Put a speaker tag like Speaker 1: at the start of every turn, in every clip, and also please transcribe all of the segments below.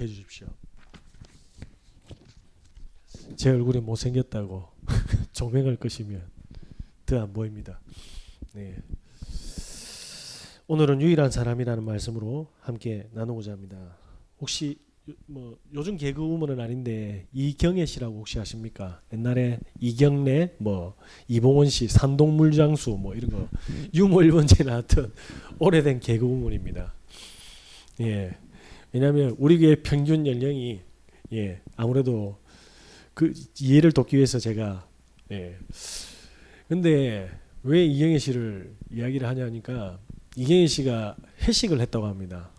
Speaker 1: 해주십시오. 제 얼굴이 못생겼다고 조명을 끄시면 더 안 보입니다. 네. 오늘은 유일한 사람이라는 말씀으로 함께 나누고자 합니다. 혹시 요즘 개그우먼은 아닌데 이경애 씨라고 혹시 아십니까? 옛날에 이경래, 이봉원 씨, 산동물장수 이런 거 유머 1번지에 나왔던 오래된 개그우먼입니다. 예. 왜냐하면 우리 교회 평균 연령이 아무래도 그 이해를 돕기 위해서 제가 근데 왜 이경혜 씨를 이야기를 하냐니까 이경혜 씨가 회식을 했다고 합니다.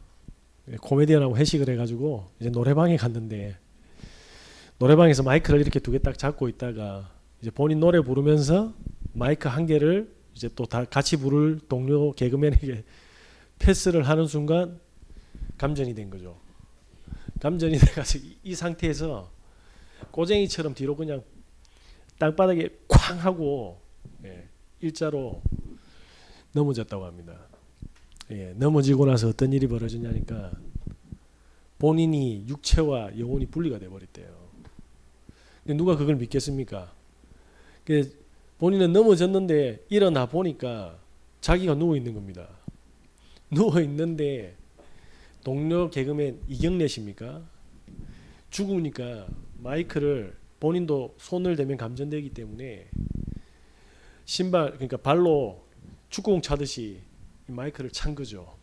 Speaker 1: 코미디언하고 회식을 해가지고 이제 노래방에 갔는데 노래방에서 마이크를 이렇게 두 개 딱 잡고 있다가 이제 본인 노래 부르면서 마이크 한 개를 이제 또 다 같이 부를 동료 개그맨에게 패스를 하는 순간 감전이 된 거죠. 감전이 돼가지고 이 상태에서 꼬쟁이처럼 뒤로 그냥 땅바닥에 쾅 하고 일자로 넘어졌다고 합니다. 넘어지고 나서 어떤 일이 벌어졌냐니까 본인이 육체와 영혼이 분리가 돼버렸대요. 근데 누가 그걸 믿겠습니까? 본인은 넘어졌는데 일어나 보니까 자기가 누워 있는 겁니다. 누워 있는데 동료 개그맨 이경래 씨입니까? 죽으니까 마이크를 본인도 손을 대면 감전되기 때문에 신발 그러니까 발로 축구공 차듯이 마이크를 찬 거죠.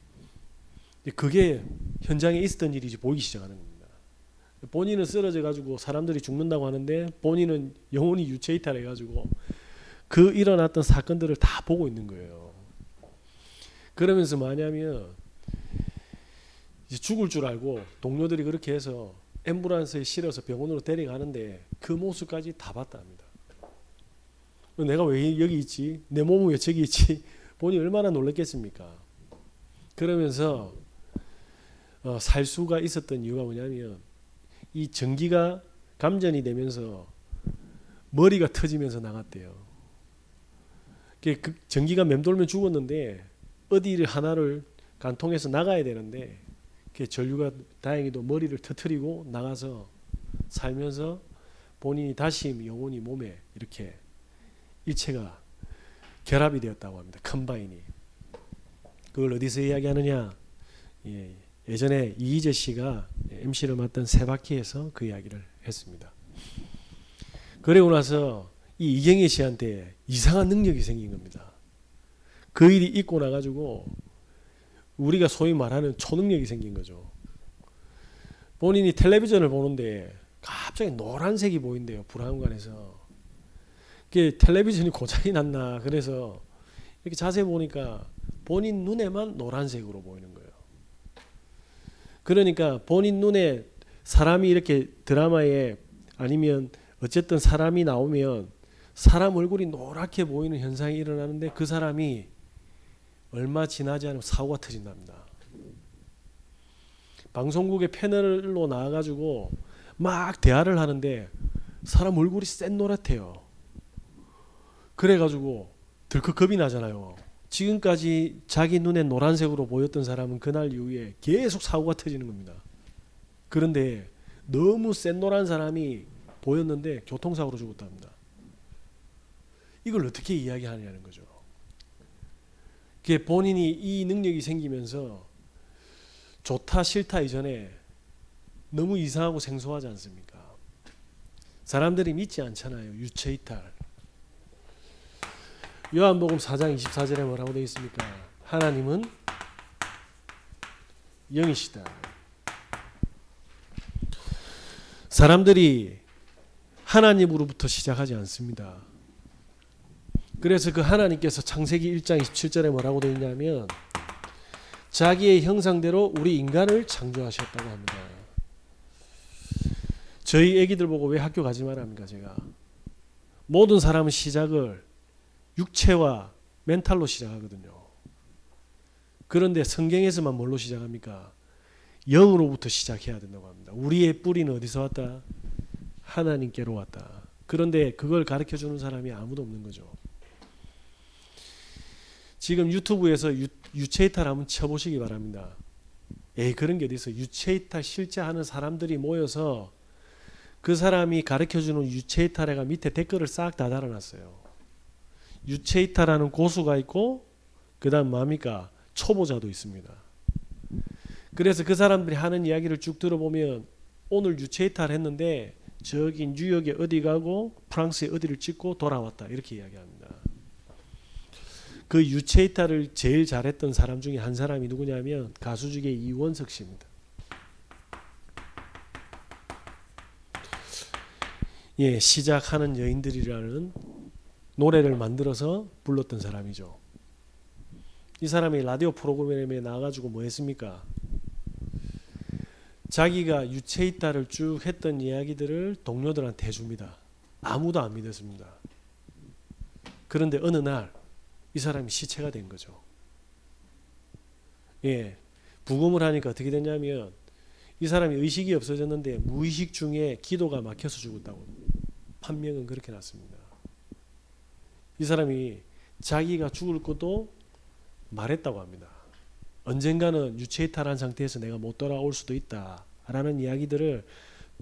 Speaker 1: 그게 현장에 있었던 일이 보이기 시작하는 겁니다. 본인은 쓰러져 가지고 사람들이 죽는다고 하는데 본인은 영혼이 유체 이탈해 가지고 그 일어났던 사건들을 다 보고 있는 거예요. 그러면서 뭐냐면 이제 죽을 줄 알고 동료들이 그렇게 해서 앰뷸런스에 실어서 병원으로 데려가는데 그 모습까지 다 봤다 합니다. 내가 왜 여기 있지? 내 몸은 왜 저기 있지? 본인이 얼마나 놀랐겠습니까? 그러면서 살 수가 있었던 이유가 뭐냐면 이 전기가 감전이 되면서 머리가 터지면서 나갔대요. 그 전기가 맴돌면 죽었는데 어디를 하나를 간통해서 나가야 되는데 전류가 다행히도 머리를 터뜨리고 나가서 살면서 본인이 다시 영혼이 몸에 이렇게 일체가 결합이 되었다고 합니다. 컴바인이. 그걸 어디서 이야기하느냐? 예전에 이희재 씨가 MC를 맡던 세바퀴에서 그 이야기를 했습니다. 그리고 나서 이 이경혜 씨한테 이상한 능력이 생긴 겁니다. 그 일이 있고 나가지고 우리가 소위 말하는 초능력이 생긴 거죠. 본인이 텔레비전을 보는데 갑자기 노란색이 보인대요. 불안관에서. 텔레비전이 고장이 났나 그래서 이렇게 자세히 보니까 본인 눈에만 노란색으로 보이는 거예요. 그러니까 본인 눈에 사람이 이렇게 드라마에 아니면 어쨌든 사람이 나오면 사람 얼굴이 노랗게 보이는 현상이 일어나는데 그 사람이 얼마 지나지 않으면 사고가 터진답니다. 방송국의 패널로 나와가지고 막 대화를 하는데 사람 얼굴이 샛노랗대요. 그래가지고 덜컥 겁이 나잖아요. 지금까지 자기 눈에 노란색으로 보였던 사람은 그날 이후에 계속 사고가 터지는 겁니다. 그런데 너무 샛노란 사람이 보였는데 교통사고로 죽었답니다. 이걸 어떻게 이야기하느냐는 거죠. 본인이 이 능력이 생기면서 좋다 싫다 이전에 너무 이상하고 생소하지 않습니까? 사람들이 믿지 않잖아요. 유체이탈. 요한복음 4장 24절에 뭐라고 되어 있습니까? 하나님은 영이시다. 사람들이 하나님으로부터 시작하지 않습니다. 그래서 그 하나님께서 창세기 1장 27절에 뭐라고 되어 있냐면 자기의 형상대로 우리 인간을 창조하셨다고 합니다. 저희 애기들 보고 왜 학교 가지 말라 합니까? 제가 모든 사람은 시작을 육체와 멘탈로 시작하거든요. 그런데 성경에서만 뭘로 시작합니까? 영으로부터 시작해야 된다고 합니다. 우리의 뿌리는 어디서 왔다? 하나님께로 왔다. 그런데 그걸 가르쳐주는 사람이 아무도 없는 거죠. 지금 유튜브에서 유체이탈 한번 쳐보시기 바랍니다. 그런 게 어디 있어. 유체이탈 실제 하는 사람들이 모여서 그 사람이 가르쳐주는 유체이탈애가 밑에 댓글을 싹 다 달아놨어요. 유체이탈하는 고수가 있고 그 다음 뭡니까? 초보자도 있습니다. 그래서 그 사람들이 하는 이야기를 쭉 들어보면 오늘 유체이탈 했는데 저기 뉴욕에 어디 가고 프랑스에 어디를 찍고 돌아왔다 이렇게 이야기합니다. 그 유체이탈을 제일 잘했던 사람 중에 한 사람이 누구냐면 가수 중에 이원석 씨입니다. 시작하는 여인들이라는 노래를 만들어서 불렀던 사람이죠. 이 사람이 라디오 프로그램에 나와가지고 뭐 했습니까? 자기가 유체이탈을 쭉 했던 이야기들을 동료들한테 해줍니다. 아무도 안 믿었습니다. 그런데 어느 날 이 사람이 시체가 된 거죠. 부검을 하니까 어떻게 됐냐면 이 사람이 의식이 없어졌는데 무의식 중에 기도가 막혀서 죽었다고 판명은 그렇게 났습니다. 이 사람이 자기가 죽을 것도 말했다고 합니다. 언젠가는 유체이탈한 상태에서 내가 못 돌아올 수도 있다 라는 이야기들을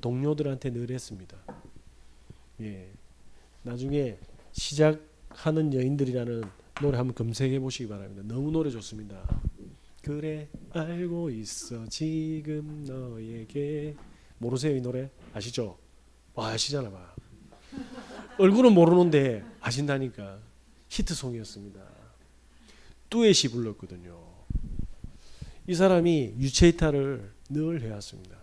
Speaker 1: 동료들한테 늘 했습니다. 나중에 시작하는 여인들이라는 노래 한번 검색해 보시기 바랍니다. 너무 노래 좋습니다. 그래 알고 있어 지금 너에게. 모르세요 이 노래? 아시죠? 아시잖아 봐. 얼굴은 모르는데 아신다니까. 히트송이었습니다. 뚜엣이 불렀거든요. 이 사람이 유체이탈을 늘 해왔습니다.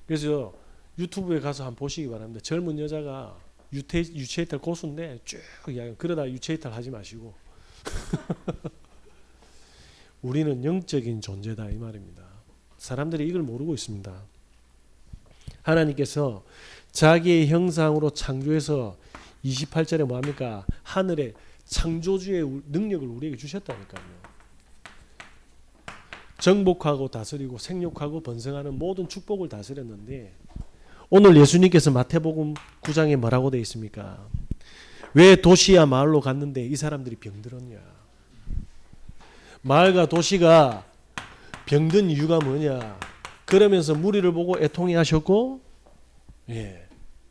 Speaker 1: 그래서 유튜브에 가서 한번 보시기 바랍니다. 젊은 여자가 유체이탈 고수인데 쭉 이야기. 그러다 유체이탈 하지 마시고 우리는 영적인 존재다 이 말입니다. 사람들이 이걸 모르고 있습니다. 하나님께서 자기의 형상으로 창조해서 28절에 뭐합니까? 하늘의 창조주의 능력을 우리에게 주셨다니까요. 정복하고 다스리고 생육하고 번성하는 모든 축복을 다스렸는데 오늘 예수님께서 마태복음 9장에 뭐라고 되어 있습니까? 왜 도시야 마을로 갔는데 이 사람들이 병들었냐? 마을과 도시가 병든 이유가 뭐냐? 그러면서 무리를 보고 애통해 하셨고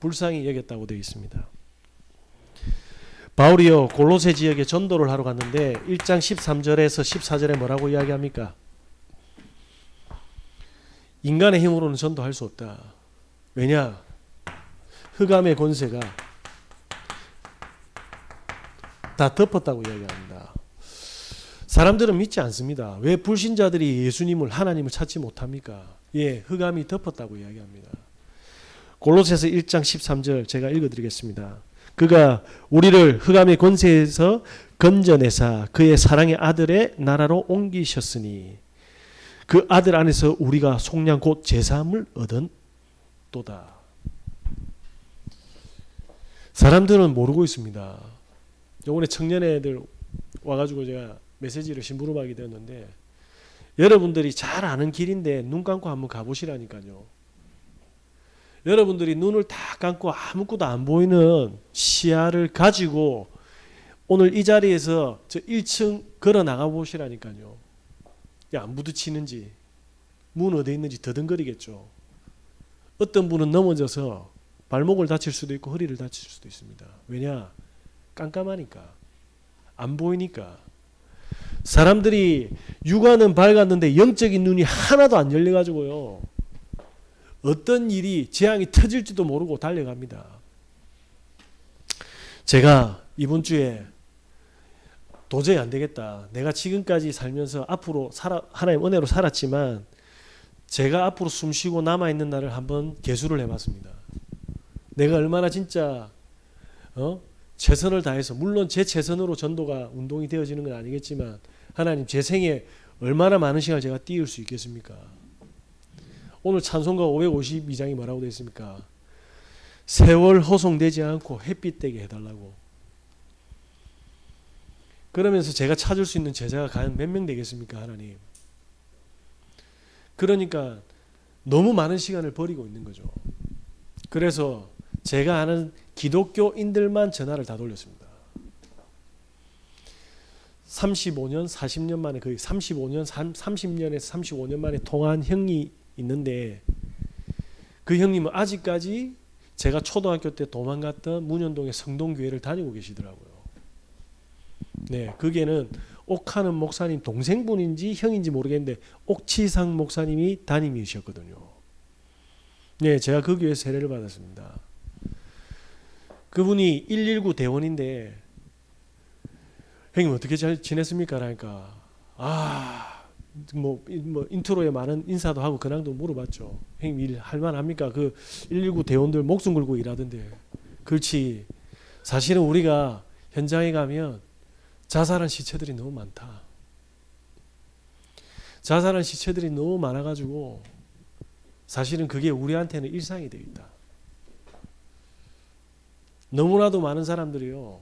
Speaker 1: 불쌍히 여겼다고 되어 있습니다. 바울이요 골로새 지역에 전도를 하러 갔는데 1장 13절에서 14절에 뭐라고 이야기합니까? 인간의 힘으로는 전도할 수 없다. 왜냐? 흑암의 권세가 다 덮었다고 이야기합니다. 사람들은 믿지 않습니다. 왜 불신자들이 예수님을 하나님을 찾지 못합니까? 흑암이 덮었다고 이야기합니다. 골로새서 1장 13절 제가 읽어드리겠습니다. 그가 우리를 흑암의 권세에서 건져내사 그의 사랑의 아들의 나라로 옮기셨으니 그 아들 안에서 우리가 속량 곧 제사함을 얻은 또다. 사람들은 모르고 있습니다. 요번에 청년애들 와가지고 제가 메시지를 심부름하게 되었는데 여러분들이 잘 아는 길인데 눈 감고 한번 가보시라니까요. 여러분들이 눈을 다 감고 아무것도 안 보이는 시야를 가지고 오늘 이 자리에서 저 1층 걸어 나가 보시라니까요. 안 부딪히는지 문 어디에 있는지 더듬거리겠죠. 어떤 분은 넘어져서 발목을 다칠 수도 있고 허리를 다칠 수도 있습니다. 왜냐? 깜깜하니까. 안 보이니까. 사람들이 육안은 밝았는데 영적인 눈이 하나도 안 열려가지고요. 어떤 일이 재앙이 터질지도 모르고 달려갑니다. 제가 이번 주에 도저히 안 되겠다. 내가 지금까지 살면서 앞으로 하나님 은혜로 살았지만 제가 앞으로 숨쉬고 남아있는 날을 한번 계수를 해봤습니다. 내가 얼마나 진짜 최선을 다해서 물론 제 최선으로 전도가 운동이 되어지는 건 아니겠지만 하나님 제 생에 얼마나 많은 시간을 제가 띄울 수 있겠습니까? 오늘 찬송가 552장이 뭐라고 되어 있습니까? 세월 허송되지 않고 햇빛 되게 해달라고. 그러면서 제가 찾을 수 있는 제자가 과연 몇 명 되겠습니까? 하나님. 그러니까 너무 많은 시간을 버리고 있는 거죠. 그래서 제가 아는 기독교인들만 전화를 다 돌렸습니다. 35년, 40년 만에 거의 35년, 30년에서 35년 만에 통화한 형이 있는데 그 형님은 아직까지 제가 초등학교 때 도망갔던 문현동의 성동교회를 다니고 계시더라고요. 네, 그게는 옥하는 목사님 동생분인지 형인지 모르겠는데 옥치상 목사님이 담임이셨거든요. 네, 제가 그 교회 세례를 받았습니다. 그분이 119 대원인데 형님 어떻게 잘 지냈습니까? 그러니까 뭐 인트로에 많은 인사도 하고 근황도 물어봤죠. 형님 일 할만합니까? 그 119 대원들 목숨 걸고 일하던데. 그렇지. 사실은 우리가 현장에 가면 자살한 시체들이 너무 많다. 자살한 시체들이 너무 많아가지고 사실은 그게 우리한테는 일상이 되어 있다. 너무나도 많은 사람들이요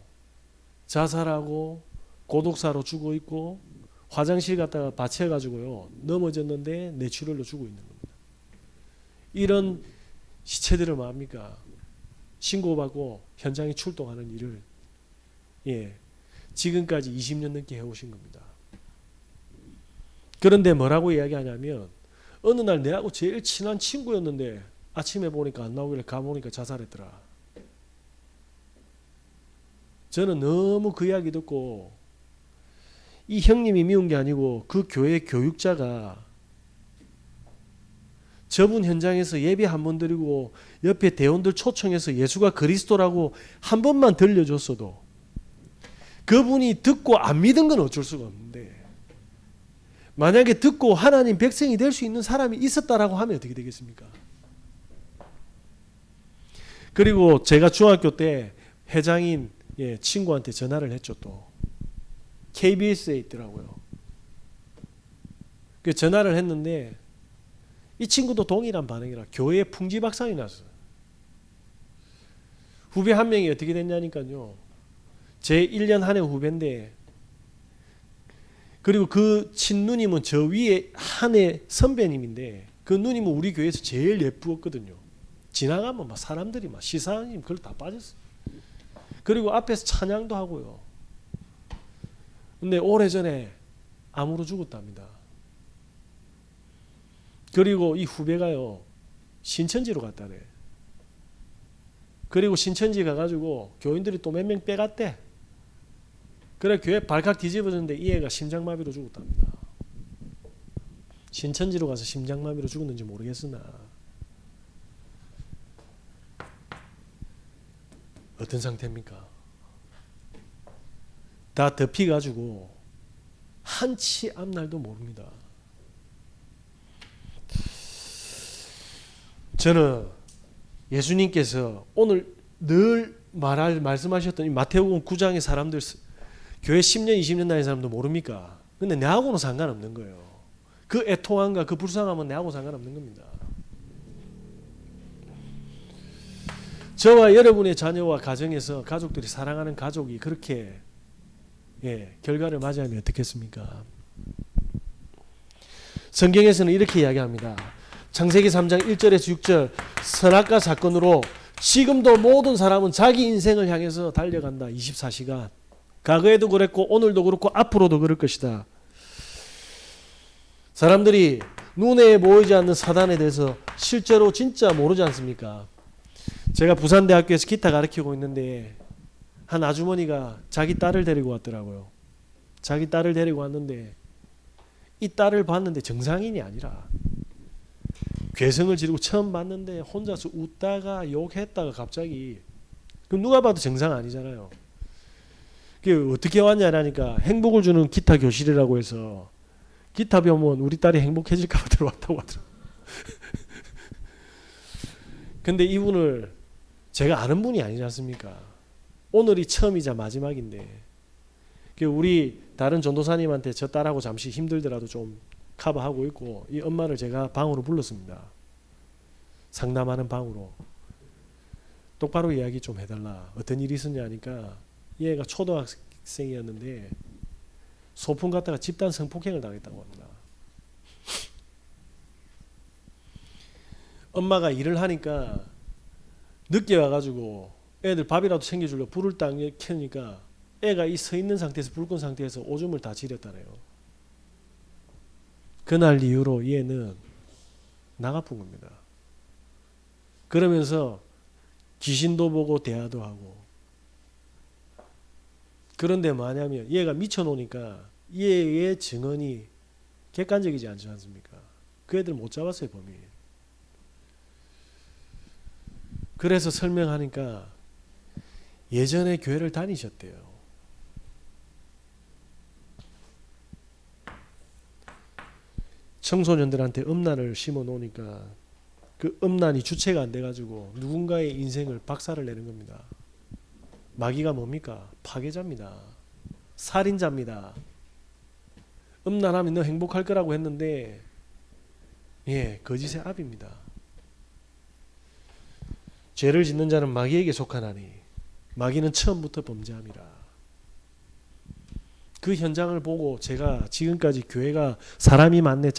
Speaker 1: 자살하고 고독사로 죽어 있고 화장실 갔다가 받쳐가지고요 넘어졌는데 뇌출혈로 죽어 있는 겁니다. 이런 시체들을 뭐합니까? 신고받고 현장에 출동하는 일을 지금까지 20년 넘게 해오신 겁니다. 그런데 뭐라고 이야기하냐면 어느 날 내하고 제일 친한 친구였는데 아침에 보니까 안 나오길래 가보니까 자살했더라. 저는 너무 그 이야기 듣고 이 형님이 미운 게 아니고 그 교회 교육자가 저분 현장에서 예배 한 번 드리고 옆에 대원들 초청해서 예수가 그리스도라고 한 번만 들려줬어도 그분이 듣고 안 믿은 건 어쩔 수가 없는데 만약에 듣고 하나님 백성이 될 수 있는 사람이 있었다라고 하면 어떻게 되겠습니까? 그리고 제가 중학교 때 회장인 친구한테 전화를 했죠. 또 KBS에 있더라고요. 그 전화를 했는데 이 친구도 동일한 반응이라 교회에 풍지박산이 났어요. 후배 한 명이 어떻게 됐냐니까요. 제 1년 한 해 후배인데 그리고 그 친누님은 저 위에 한 해 선배님인데 그 누님은 우리 교회에서 제일 예쁘었거든요. 지나가면 막 사람들이 막 시사님 그걸 다 빠졌어요. 그리고 앞에서 찬양도 하고요. 근데 오래전에 암으로 죽었답니다. 그리고 이 후배가요 신천지로 갔다네. 그리고 신천지 가가지고 교인들이 또 몇 명 빼갔대. 그래 교회 발칵 뒤집어졌는데 이 애가 심장마비로 죽었답니다. 신천지로 가서 심장마비로 죽었는지 모르겠으나 어떤 상태입니까? 다 덮이가지고 한치 앞날도 모릅니다. 저는 예수님께서 오늘 늘 말씀하셨던 이 마태복음 9장의 사람들 교회 10년 20년 다닌 사람도 모릅니까? 근데 내하고는 상관없는 거예요. 그 애통함과 그 불쌍함은 내하고 상관없는 겁니다. 저와 여러분의 자녀와 가정에서 가족들이 사랑하는 가족이 그렇게 결과를 맞이하면 어떻겠습니까? 성경에서는 이렇게 이야기합니다. 창세기 3장 1절에서 6절 선악과 사건으로 지금도 모든 사람은 자기 인생을 향해서 달려간다. 24시간. 과거에도 그랬고 오늘도 그렇고 앞으로도 그럴 것이다. 사람들이 눈에 보이지 않는 사단에 대해서 실제로 진짜 모르지 않습니까? 제가 부산대학교에서 기타 가르치고 있는데 한 아주머니가 자기 딸을 데리고 왔더라고요. 자기 딸을 데리고 왔는데 이 딸을 봤는데 정상인이 아니라 괴성을 지르고 처음 봤는데 혼자서 웃다가 욕했다가 갑자기 그럼 누가 봐도 정상 아니잖아요. 그게 어떻게 왔냐라니까 행복을 주는 기타 교실이라고 해서 기타 배우면 우리 딸이 행복해질까 봐 들어왔다고 하더라고요. 근데 이분을 제가 아는 분이 아니지 않습니까? 오늘이 처음이자 마지막인데 우리 다른 전도사님한테 저 딸하고 잠시 힘들더라도 좀 커버하고 있고 이 엄마를 제가 방으로 불렀습니다. 상담하는 방으로. 똑바로 이야기 좀 해달라. 어떤 일이 있었냐 하니까 얘가 초등학생이었는데 소풍 갔다가 집단 성폭행을 당했다고 합니다. 엄마가 일을 하니까 늦게 와가지고 애들 밥이라도 챙겨주려고 불을 딱 켜니까 애가 이 서 있는 상태에서 불 끈 상태에서 오줌을 다 지렸다네요. 그날 이후로 얘는 나가쁜 겁니다. 그러면서 귀신도 보고 대화도 하고. 그런데 뭐냐면 얘가 미쳐놓으니까 얘의 증언이 객관적이지 않지 않습니까? 그 애들 못 잡았어요, 범인. 그래서 설명하니까 예전에 교회를 다니셨대요. 청소년들한테 음란을 심어 놓으니까 그 음란이 주체가 안 돼가지고 누군가의 인생을 박살을 내는 겁니다. 마귀가 뭡니까? 파괴자입니다. 살인자입니다. 음란하면 너 행복할 거라고 했는데 거짓의 압입니다. 죄를 짓는 자는 마귀에게 속하나니 마귀는 처음부터 범죄함이라. 그 현장을 보고 제가 지금까지 교회가 사람이 많네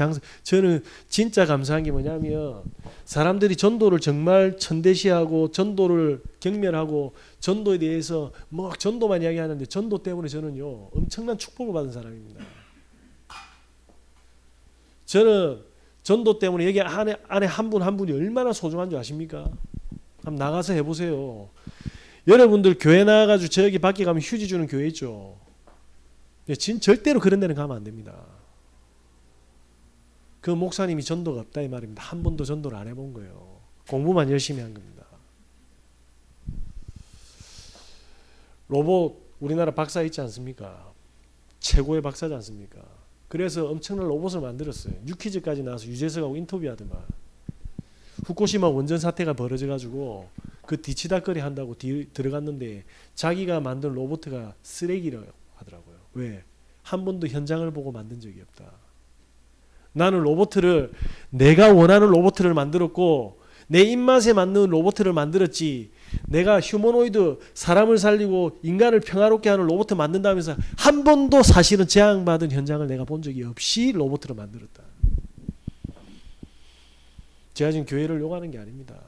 Speaker 1: 저는 진짜 감사한 게 뭐냐면 사람들이 전도를 정말 천대시하고 전도를 경멸하고 전도에 대해서 뭐 전도만 이야기하는데 전도 때문에 저는요 엄청난 축복을 받은 사람입니다. 저는 전도 때문에 여기 안에 한 분 한 분이 얼마나 소중한 줄 아십니까? 한번 나가서 해보세요. 여러분들 교회 나가가지고 저기 밖에 가면 휴지 주는 교회 있죠. 절대로 그런 데는 가면 안 됩니다. 그 목사님이 전도가 없다 이 말입니다. 한 번도 전도를 안 해본 거예요. 공부만 열심히 한 겁니다. 로봇 우리나라 박사 있지 않습니까? 최고의 박사지 않습니까? 그래서 엄청난 로봇을 만들었어요. 뉴퀴즈까지 나와서 유재석하고 인터뷰하더만. 후쿠시마 원전 사태가 벌어져가지고 그 뒤치다거리 한다고 들어갔는데 자기가 만든 로봇가 쓰레기라고 하더라고요. 왜? 한 번도 현장을 보고 만든 적이 없다. 나는 로봇을 내가 원하는 로봇을 만들었고 내 입맛에 맞는 로봇을 만들었지 내가 휴머노이드 사람을 살리고 인간을 평화롭게 하는 로봇을 만든다면서 한 번도 사실은 제한받은 현장을 내가 본 적이 없이 로봇을 만들었다. 제가 지금 교회를 욕하는 게 아닙니다.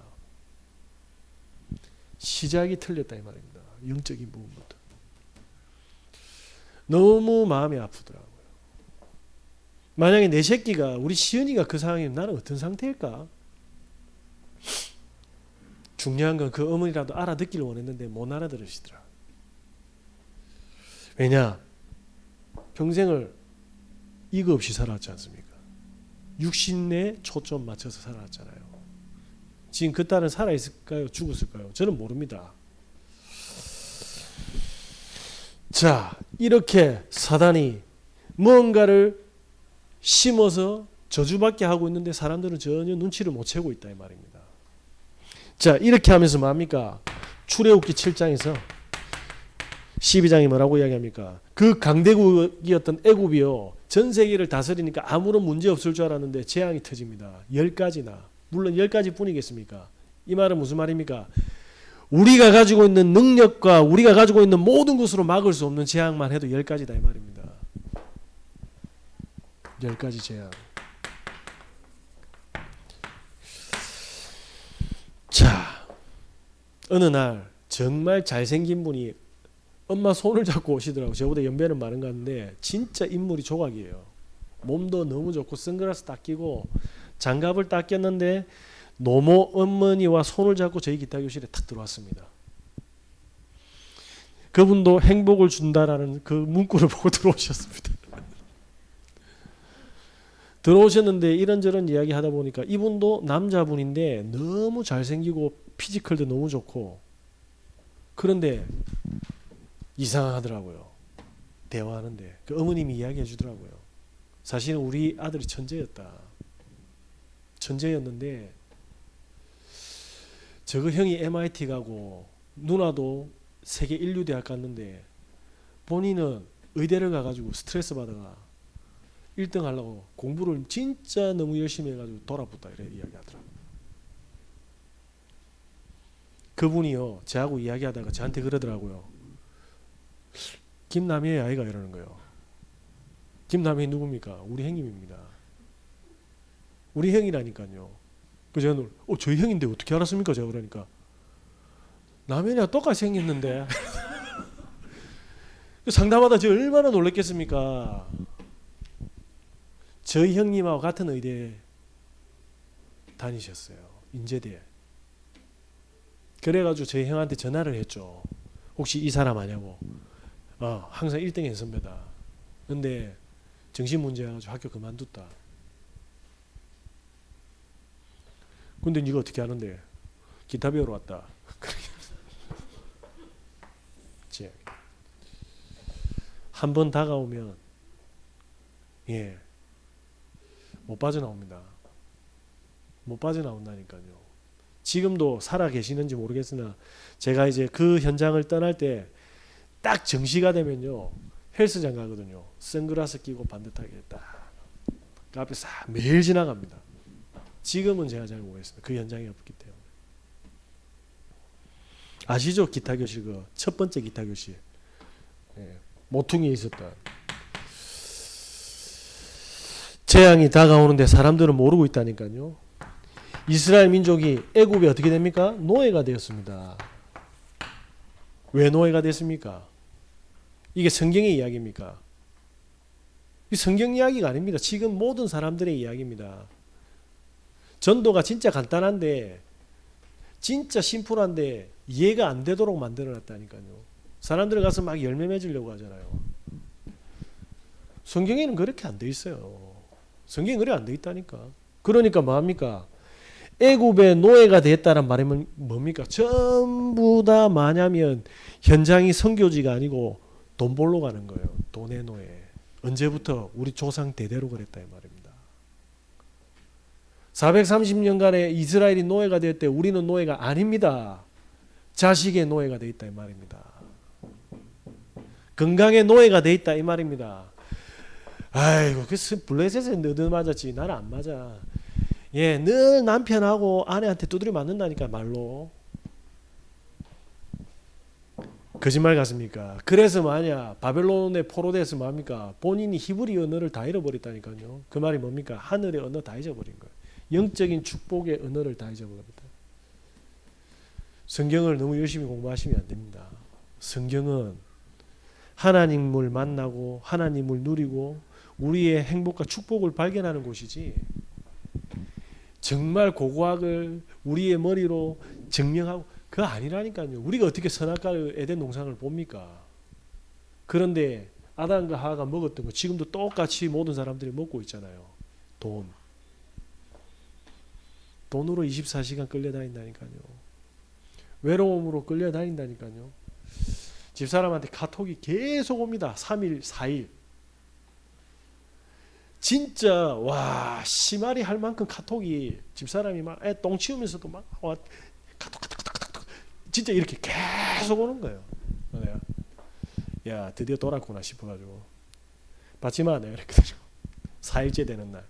Speaker 1: 시작이 틀렸다 이 말입니다. 영적인 부분부터. 너무 마음이 아프더라고요. 만약에 내 새끼가 우리 시은이가 그 상황이면 나는 어떤 상태일까? 중요한 건 그 어머니라도 알아듣기를 원했는데 못 알아들으시더라. 왜냐? 평생을 이거 없이 살았지 않습니까? 육신에 초점 맞춰서 살았잖아요. 지금 그 딸은 살아있을까요? 죽었을까요? 저는 모릅니다. 자, 이렇게 사단이 뭔가를 심어서 저주받게 하고 있는데 사람들은 전혀 눈치를 못 채고 있다 이 말입니다. 자, 이렇게 하면서 뭡니까? 출애굽기 7장에서 12장이 뭐라고 이야기합니까? 그 강대국이었던 애굽이요 전 세계를 다스리니까 아무런 문제 없을 줄 알았는데 재앙이 터집니다. 10가지나. 물론 10가지 뿐이겠습니까? 이 말은 무슨 말입니까? 우리가 가지고 있는 능력과 우리가 가지고 있는 모든 것으로 막을 수 없는 재앙만 해도 10가지다 이 말입니다. 10가지 재앙. 자, 어느 날 정말 잘생긴 분이 엄마 손을 잡고 오시더라고요. 저보다 연배는 많은 것 같은데 진짜 인물이 조각이에요. 몸도 너무 좋고 선글라스 딱 끼고 장갑을 딱 꼈는데 노모 어머니와 손을 잡고 저희 기타교실에 탁 들어왔습니다. 그분도 행복을 준다라는 그 문구를 보고 들어오셨습니다. 들어오셨는데 이런저런 이야기 하다 보니까 이분도 남자분인데 너무 잘생기고 피지컬도 너무 좋고 그런데 이상하더라고요. 대화하는데 그 어머님이 이야기해 주더라고요. 사실은 우리 아들이 천재였다. 천재였는데 저거 형이 MIT 가고 누나도 세계 인류대학 갔는데 본인은 의대를 가가지고 스트레스 받아가 1등 하려고 공부를 진짜 너무 열심히 해가지고 돌아붙다 이래 이야기하더라고요. 그분이요 저하고 이야기하다가 저한테 그러더라고요. 김남희의 아이가 이러는 거예요. 김남희 누굽니까? 우리 형님입니다. 우리 형이라니까요. 그 제가 저희 형인데 어떻게 알았습니까? 제가 그러니까 남현이랑 똑같이 생겼는데 상담하다 저 얼마나 놀랬겠습니까? 저희 형님하고 같은 의대에 다니셨어요. 인제대. 그래가지고 저희 형한테 전화를 했죠. 혹시 이 사람 아냐고. 항상 1등인 선배다. 근데 정신문제여가지고 학교 그만뒀다. 근데 네가 어떻게 아는데? 기타 배우러 왔다. 한 번 다가오면 못 빠져나옵니다. 못 빠져나온다니까요. 지금도 살아 계시는지 모르겠으나 제가 이제 그 현장을 떠날 때 딱 정시가 되면요 헬스장 가거든요. 선글라스 끼고 반듯하게 딱 그 앞에 싹 매일 지나갑니다. 지금은 제가 잘 모르겠습니다. 그 현장이 없기 때문에. 아시죠? 기타 교실 그 첫 번째 기타 교실 모퉁이에 있었다. 재앙이 다가오는데 사람들은 모르고 있다니까요. 이스라엘 민족이 애굽에 어떻게 됩니까? 노예가 되었습니다. 왜 노예가 됐습니까? 이게 성경의 이야기입니까? 이 성경 이야기가 아닙니다. 지금 모든 사람들의 이야기입니다. 전도가 진짜 간단한데 진짜 심플한데 이해가 안 되도록 만들어놨다니까요. 사람들 가서 막 열매 맺으려고 하잖아요. 성경에는 그렇게 안 돼 있어요. 성경에 그래 안 돼 있다니까. 그러니까 뭐합니까? 애굽의 노예가 됐다는 말이 뭡니까? 전부 다 뭐냐면 현장이 선교지가 아니고 돈 벌러 가는 거예요. 돈의 노예. 언제부터? 우리 조상 대대로 그랬다 이 말입니다. 430년간의 이스라엘이 노예가 되었대. 우리는 노예가 아닙니다. 자식의 노예가 돼 있다 이 말입니다. 건강의 노예가 돼 있다 이 말입니다. 아이고 그 블레셋에 너도 맞았지 나는 안 맞아. 늘 남편하고 아내한테 두드려 맞는다니까 말로. 거짓말 같습니까? 그래서 뭐하냐 바벨론에 포로돼서 뭐합니까? 본인이 히브리 언어를 다 잃어버렸다니까요. 그 말이 뭡니까? 하늘의 언어 다 잊어버린 거예요. 영적인 축복의 언어를 다 잊어버렸다. 성경을 너무 열심히 공부하시면 안 됩니다. 성경은 하나님을 만나고 하나님을 누리고 우리의 행복과 축복을 발견하는 곳이지 정말 고고학을 우리의 머리로 증명하고 그거 아니라니까요. 우리가 어떻게 선악과의 에덴 동산을 봅니까? 그런데 아담과 하와가 먹었던 거 지금도 똑같이 모든 사람들이 먹고 있잖아요. 돈으로 24시간 끌려다닌다니까요. 외로움으로 끌려다닌다니까요. 집사람한테 카톡이 계속 옵니다. 3일 4일 진짜 와 심하리 할 만큼 카톡이 집사람이 막 애 똥 치우면서도 막 카톡 진짜 이렇게 계속 오는 거예요. 내가 야 드디어 돌았구나 싶어가지고 받지마 내가 그랬거든요. 4일째 되는 날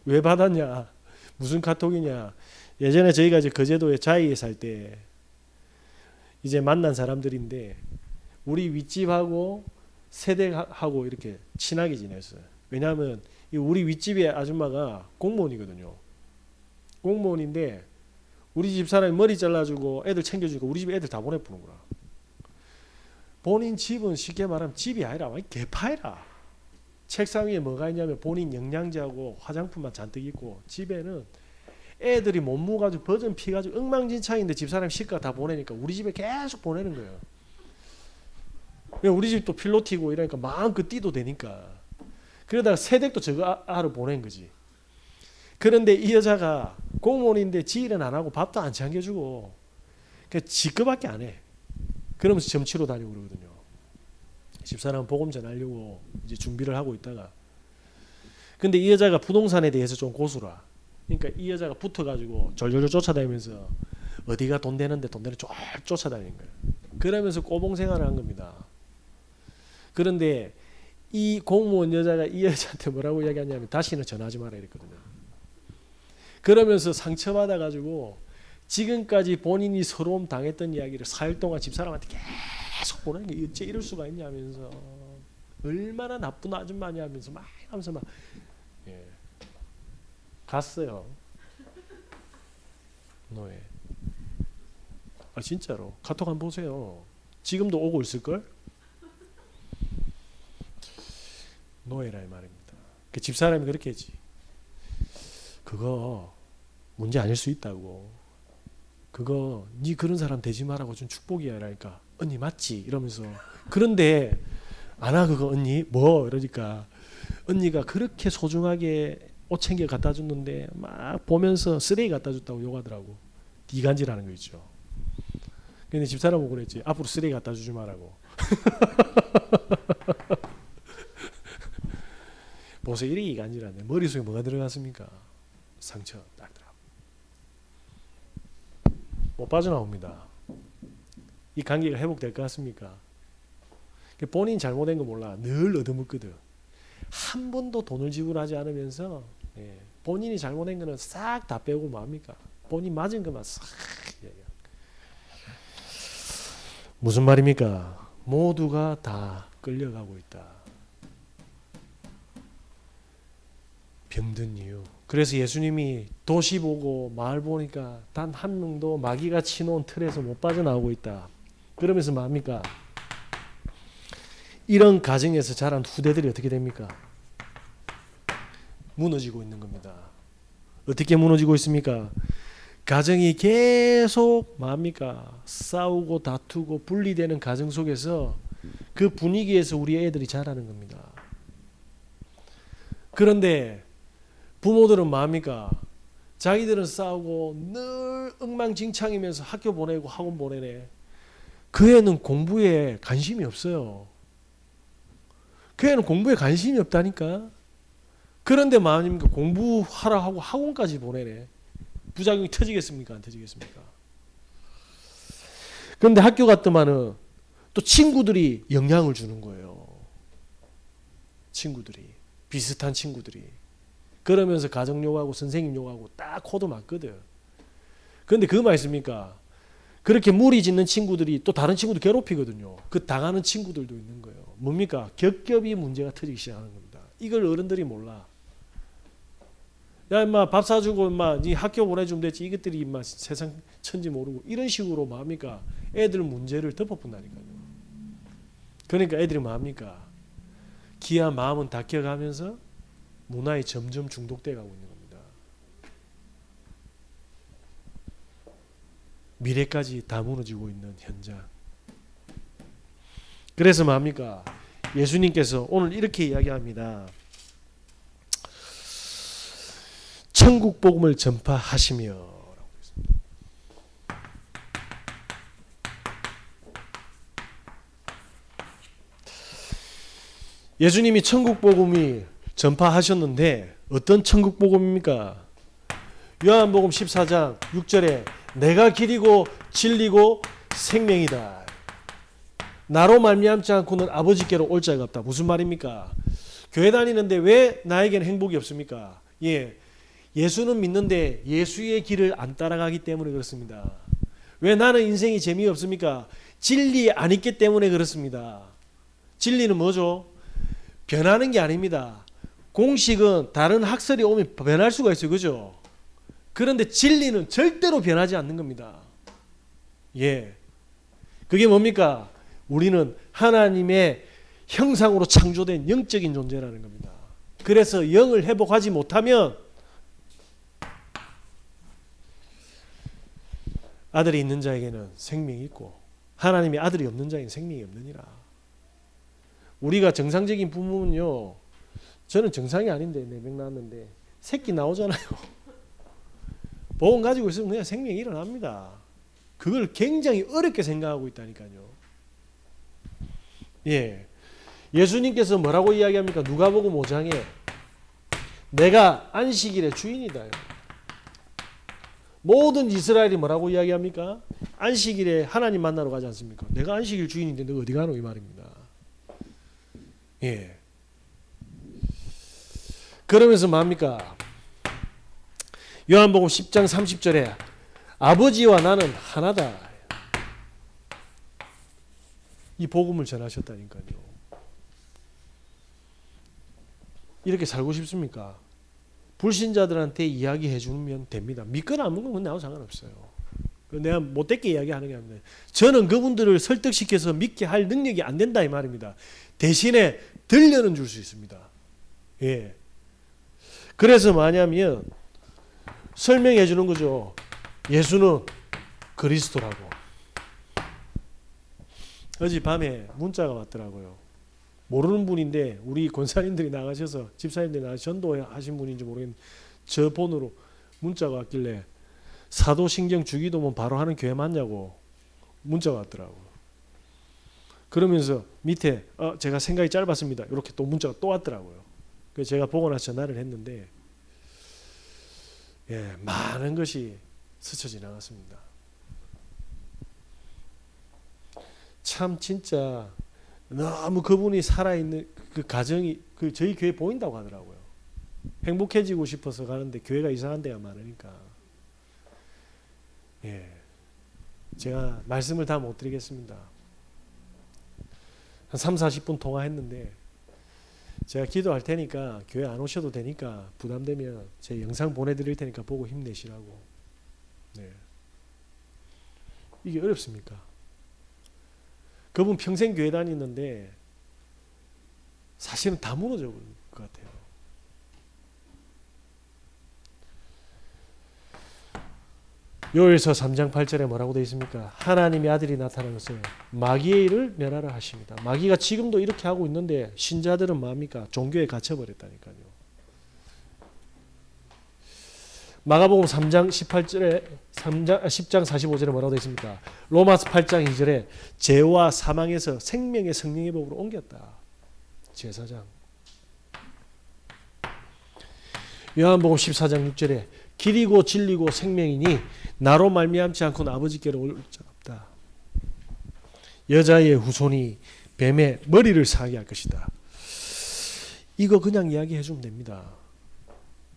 Speaker 1: 왜 받았냐 무슨 카톡이냐. 예전에 저희가 이제 거제도에 자이에 살 때 이제 만난 사람들인데 우리 윗집하고 세대하고 이렇게 친하게 지냈어요. 왜냐하면 우리 윗집의 아줌마가 공무원이거든요. 공무원인데 우리 집 사람이 머리 잘라주고 애들 챙겨주고 우리 집에 애들 다 보내보는구나. 본인 집은 쉽게 말하면 집이 아니라 개파이라. 책상 위에 뭐가 있냐면 본인 영양제하고 화장품만 잔뜩 있고 집에는 애들이 못 모가지고 버전 피가지고 엉망진창인데 집사람이 시가 다 보내니까 우리 집에 계속 보내는 거예요. 우리 집도 필로티고 이러니까 마음껏 뛰도 되니까. 그러다가 새댁도 저거 알아 보낸 거지. 그런데 이 여자가 공무원인데 지 일은 안 하고 밥도 안 챙겨주고 그냥 지 거밖에 안 해. 그러면서 점치러 다니고 그러거든요. 집사람 복음 전하려고 이제 준비를 하고 있다가 근데 이 여자가 부동산에 대해서 좀 고수라. 그러니까 이 여자가 붙어가지고 졸졸 쫓아다니면서 어디가 돈 되는데 돈 되는 쫄 쫓아다니는 거예요. 그러면서 꼬봉 생활을 한 겁니다. 그런데 이 공무원 여자가 이 여자한테 뭐라고 이야기하냐면 다시는 전화하지 마라 이랬거든요. 그러면서 상처받아가지고 지금까지 본인이 서러움 당했던 이야기를 4일 동안 집사람한테 계속 보내는 게 어째 이럴 수가 있냐면서 얼마나 나쁜 아줌마냐 하면서 막 하면서 막 갔어요. 노예. 진짜로 카톡 한번 보세요. 지금도 오고 있을걸? 노예라 이 말입니다. 그 집사람이 그렇게 했지. 그거 문제 아닐 수 있다고. 그거 니 그런 사람 되지 말라고 준 축복이야 이러니까 언니 맞지? 이러면서 그런데 아나 그거 언니? 뭐? 이러니까 언니가 그렇게 소중하게 옷 챙겨 갖다 줬는데 막 보면서 쓰레기 갖다 줬다고 욕하더라고. 이간질하는 거 있죠. 근데 집사람 보고 그랬지. 앞으로 쓰레기 갖다 주지 말라고. 보세요. 이렇게 이간질하네. 머릿속에 뭐가 들어갔습니까? 상처 딱 들어가고. 못 빠져나옵니다. 이 관계가 회복될 것 같습니까? 본인 잘못된 거 몰라. 늘 얻어먹거든. 한 번도 돈을 지불하지 않으면서 본인이 잘못된 거는 싹 다 빼고 뭡니까? 본인 맞은 것만 싹. 무슨 말입니까? 모두가 다 끌려가고 있다. 병든 이유. 그래서 예수님이 도시 보고 마을 보니까 단 한 명도 마귀가 치놓은 틀에서 못 빠져나오고 있다. 그러면서 뭡니까? 이런 가정에서 자란 후대들이 어떻게 됩니까? 무너지고 있는 겁니다. 어떻게 무너지고 있습니까? 가정이 계속 뭡니까? 싸우고 다투고 분리되는 가정 속에서 그 분위기에서 우리 애들이 자라는 겁니다. 그런데 부모들은 뭡니까? 자기들은 싸우고 늘 엉망진창이면서 학교 보내고 학원 보내네. 그 애는 공부에 관심이 없어요. 그 애는 공부에 관심이 없다니까. 그런데 뭡니까? 공부하라 하고 학원까지 보내네. 부작용이 터지겠습니까? 안 터지겠습니까? 그런데 학교 갔더만은 또 친구들이 영향을 주는 거예요. 친구들이. 비슷한 친구들이. 그러면서 가정 욕하고 선생님 욕하고 딱 코드 맞거든. 그런데 그거 있습니까? 그렇게 무리 짓는 친구들이 또 다른 친구도 괴롭히거든요. 그 당하는 친구들도 있는 거예요. 뭡니까? 겹겹이 문제가 터지기 시작하는 겁니다. 이걸 어른들이 몰라. 야 임마 밥 사주고 임마 네 학교 보내주면 되지. 이것들이 임마 세상 천지 모르고 이런 식으로 뭡니까? 애들 문제를 덮어푼다니까요. 그러니까 애들이 뭡니까? 기아 마음은 닦여가면서 문화에 점점 중독돼 가고 있는 겁니다. 미래까지 다 무너지고 있는 현장. 그래서 뭡니까? 예수님께서 오늘 이렇게 이야기합니다. 천국 복음을 전파하시며. 예수님이 천국 복음이 전파하셨는데 어떤 천국 복음입니까? 요한복음 14장 6절에 내가 길이고 진리고 생명이다. 나로 말미암지 않고는 아버지께로 올 자가 없다. 무슨 말입니까? 교회 다니는데 왜 나에게는 행복이 없습니까? 예수는 믿는데 예수의 길을 안 따라가기 때문에 그렇습니다. 왜 나는 인생이 재미없습니까? 진리 안 있기 때문에 그렇습니다. 진리는 뭐죠? 변하는 게 아닙니다. 공식은 다른 학설이 오면 변할 수가 있어요. 그죠? 그런데 진리는 절대로 변하지 않는 겁니다. 그게 뭡니까? 우리는 하나님의 형상으로 창조된 영적인 존재라는 겁니다. 그래서 영을 회복하지 못하면 아들이 있는 자에게는 생명이 있고 하나님의 아들이 없는 자에게는 생명이 없느니라. 우리가 정상적인 부모는요. 저는 정상이 아닌데 4명 낳았는데 새끼 나오잖아요. 복음 가지고 있으면 그냥 생명이 일어납니다. 그걸 굉장히 어렵게 생각하고 있다니까요. 예수님께서 뭐라고 이야기합니까? 누가복음 5장에 내가 안식일의 주인이다. 모든 이스라엘이 뭐라고 이야기합니까? 안식일에 하나님 만나러 가지 않습니까? 내가 안식일 주인인데 너 어디 가노? 이 말입니다. 그러면서 뭡니까? 요한복음 10장 30절에 아버지와 나는 하나다. 이 복음을 전하셨다니까요. 이렇게 살고 싶습니까? 불신자들한테 이야기해 주면 됩니다. 믿거나 안 믿거나 나하고 상관없어요. 내가 못되게 이야기하는 게 아닙니다. 저는 그분들을 설득시켜서 믿게 할 능력이 안 된다 이 말입니다. 대신에 들려는 줄 수 있습니다. 예. 그래서 뭐냐면 설명해 주는 거죠. 예수는 그리스도라고. 어젯밤에 문자가 왔더라고요. 모르는 분인데 우리 권사님들이 나가셔서 집사님들이 나가서 전도하신 분인지 모르겠는데 저 번호로 문자가 왔길래 사도신경 주기도문 바로 하는 교회 맞냐고 문자가 왔더라고요. 그러면서 밑에 제가 생각이 짧았습니다. 이렇게 또 문자가 또 왔더라고요. 그래서 제가 보고 나서 전화를 했는데 예, 많은 것이 스쳐 지나갔습니다. 참 진짜 너무 그분이 살아있는 그 가정이 저희 교회 보인다고 하더라고요. 행복해지고 싶어서 가는데 교회가 이상한 데가 많으니까. 예, 제가 말씀을 다 못 드리겠습니다. 한 3, 40분 통화했는데 제가 기도할 테니까 교회 안 오셔도 되니까 부담되면 제 영상 보내드릴 테니까 보고 힘내시라고. 네. 이게 어렵습니까? 그분 평생 교회 다니는데 사실은 다 무너져 버린 것 같아요. 요엘서 3장 8절에 뭐라고 되어 있습니까? 하나님의 아들이 나타난 것을 마귀의 일을 멸하라 하십니다. 마귀가 지금도 이렇게 하고 있는데 신자들은 뭐합니까? 종교에 갇혀버렸다니까요. 마가복음 3장 18절에 10장 45절에 뭐라고 되어 있습니까? 로마서 8장 2절에 죄와 사망에서 생명의 성령의 법으로 옮겼다. 제사장. 요한복음 14장 6절에 길이고 진리고 생명이니 나로 말미암지 않고는 아버지께로 올 자 없다. 여자의 후손이 뱀의 머리를 상하게 할 것이다. 이거 그냥 이야기해 주면 됩니다.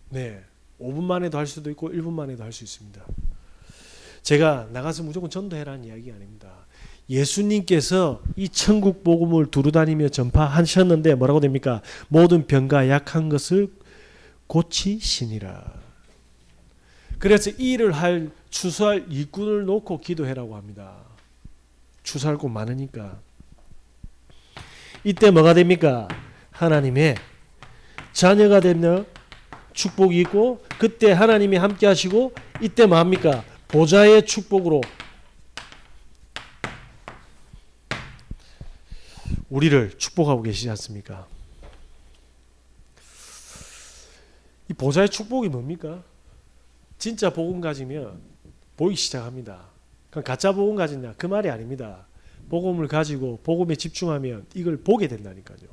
Speaker 1: 네, 5분 만에도 할 수도 있고 1분 만에도 할 수 있습니다. 제가 나가서 무조건 전도해라는 이야기 아닙니다. 예수님께서 이 천국 복음을 두루다니며 전파하셨는데 뭐라고 됩니까? 모든 병과 약한 것을 고치시니라. 그래서 이 일을 할 추수할 일꾼을 놓고 기도해라고 합니다. 추수할 곳 많으니까. 이때 뭐가 됩니까? 하나님의 자녀가 되면 축복이 있고 그때 하나님이 함께 하시고 이때 뭐합니까? 보좌의 축복으로 우리를 축복하고 계시지 않습니까? 이 보좌의 축복이 뭡니까? 진짜 복음 가지면 보이기 시작합니다. 그럼 가짜 복음 가지냐? 그 말이 아닙니다. 복음을 가지고 복음에 집중하면 이걸 보게 된다니까요.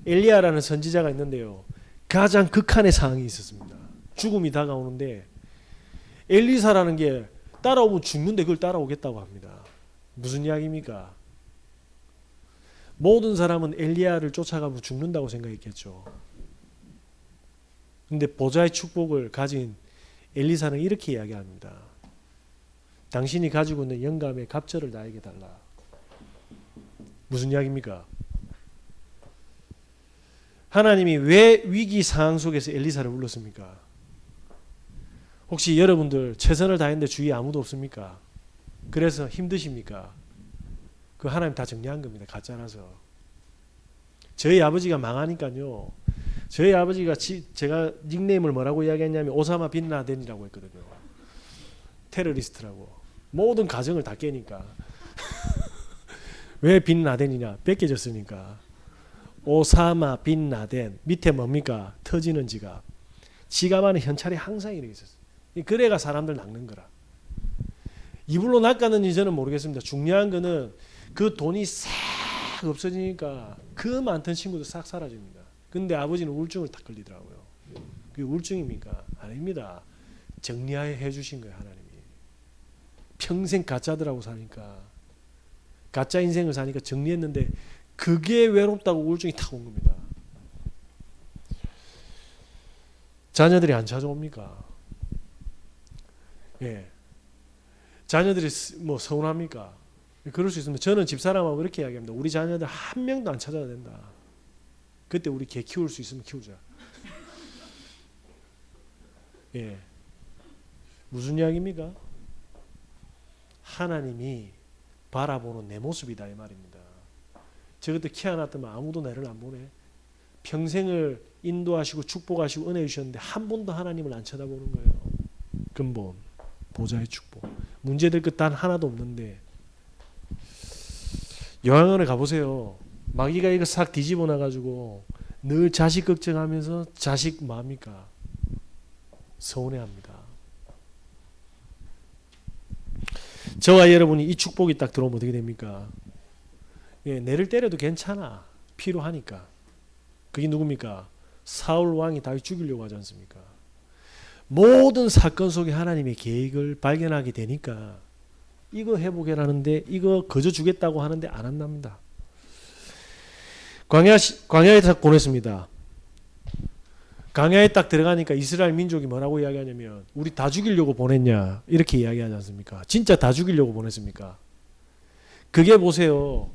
Speaker 1: 엘리야라는 선지자가 있는데요. 가장 극한의 상황이 있었습니다. 죽음이 다가오는데 엘리사라는 게 따라오면 죽는데 그걸 따라오겠다고 합니다. 무슨 이야기입니까? 모든 사람은 엘리야를 쫓아가면 죽는다고 생각했겠죠. 근데 보좌의 축복을 가진 엘리사는 이렇게 이야기합니다. 당신이 가지고 있는 영감의 갑절을 나에게 달라. 무슨 이야기입니까? 하나님이 왜 위기 상황 속에서 엘리사를 불렀습니까? 혹시 여러분들 최선을 다했는데 주위에 아무도 없습니까? 그래서 힘드십니까? 그 하나님 다 정리한 겁니다. 가짜라서. 저희 아버지가 망하니까요. 저희 아버지가 제가 닉네임을 뭐라고 이야기했냐면 오사마 빈 라덴이라고 했거든요. 테러리스트라고. 모든 가정을 다 깨니까. 왜 빈 라덴이냐? 뺏겨졌으니까. 오사마 빈 라덴. 밑에 뭡니까? 터지는 지갑. 지갑 안에 현찰이 항상 이렇게 있었어요. 그래가 사람들 낚는 거라. 이불로 낚았는지 저는 모르겠습니다. 중요한 거는 그 돈이 싹 없어지니까 그 많던 친구도 싹 사라집니다. 근데 아버지는 우울증을 딱 걸리더라고요. 그게 우울증입니까? 아닙니다. 정리해 주신 거예요, 하나님이. 평생 가짜들하고 사니까 가짜 인생을 사니까 정리했는데 그게 외롭다고 우울증이 탁 온 겁니다. 자녀들이 안 찾아옵니까? 예. 자녀들이 뭐 서운합니까? 그럴 수 있습니다. 저는 집사람하고 이렇게 이야기합니다. 우리 자녀들 한 명도 안 찾아야 된다. 그때 우리 개 키울 수 있으면 키우자. 예. 무슨 이야기입니까? 하나님이 바라보는 내 모습이다 이 말입니다. 저 그때 키 하나 뜨면 아무도 나를 안 보네. 평생을 인도하시고 축복하시고 은혜 주셨는데 한 번도 하나님을 안 쳐다보는 거예요. 근본 보좌의 축복. 문제될 것 단 하나도 없는데 요한원에 가보세요. 마귀가 이거 싹 뒤집어 놔가지고 늘 자식 걱정하면서 자식 뭡니까? 서운해합니다. 저와 여러분이 이 축복이 딱 들어오면 어떻게 됩니까? 예, 내를 때려도 괜찮아. 필요하니까. 그게 누굽니까? 사울 왕이 다윗 죽이려고 하지 않습니까? 모든 사건 속에 하나님의 계획을 발견하게 되니까 이거 회복해라는데 이거 거저 주겠다고 하는데 안 한답니다. 광야에 딱 보냈습니다. 광야에 딱 들어가니까 이스라엘 민족이 뭐라고 이야기하냐면 우리 다 죽이려고 보냈냐 이렇게 이야기하지 않습니까? 진짜 다 죽이려고 보냈습니까? 그게 보세요.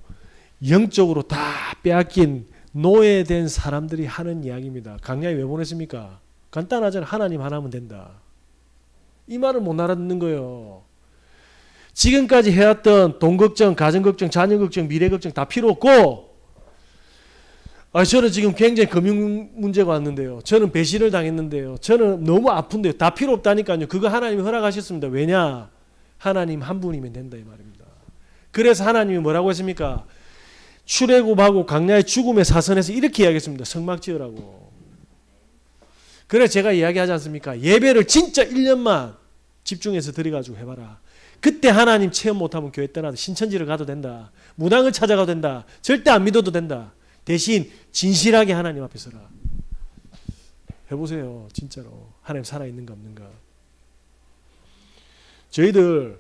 Speaker 1: 영적으로 다 빼앗긴 노예된 사람들이 하는 이야기입니다. 광야에 왜 보냈습니까? 간단하잖아요. 하나님 하나면 된다. 이 말을 못 알아듣는 거예요. 지금까지 해왔던 돈 걱정, 가정 걱정, 자녀 걱정, 미래 걱정 다 필요 없고 저는 지금 굉장히 금융 문제가 왔는데요. 저는 배신을 당했는데요. 저는 너무 아픈데요. 다 필요 없다니까요. 그거 하나님이 허락하셨습니다. 왜냐? 하나님 한 분이면 된다 이 말입니다. 그래서 하나님이 뭐라고 했습니까? 출애굽하고 광야의 죽음의 사선에서 이렇게 이야기했습니다. 성막 지으라고. 그래서 제가 이야기하지 않습니까? 예배를 진짜 1년만 집중해서 드려가지고 해봐라. 그때 하나님 체험 못하면 교회 떠나도 신천지를 가도 된다. 무당을 찾아가도 된다. 절대 안 믿어도 된다. 대신 진실하게 하나님 앞에 서라. 해보세요. 진짜로. 하나님 살아있는가 없는가. 저희들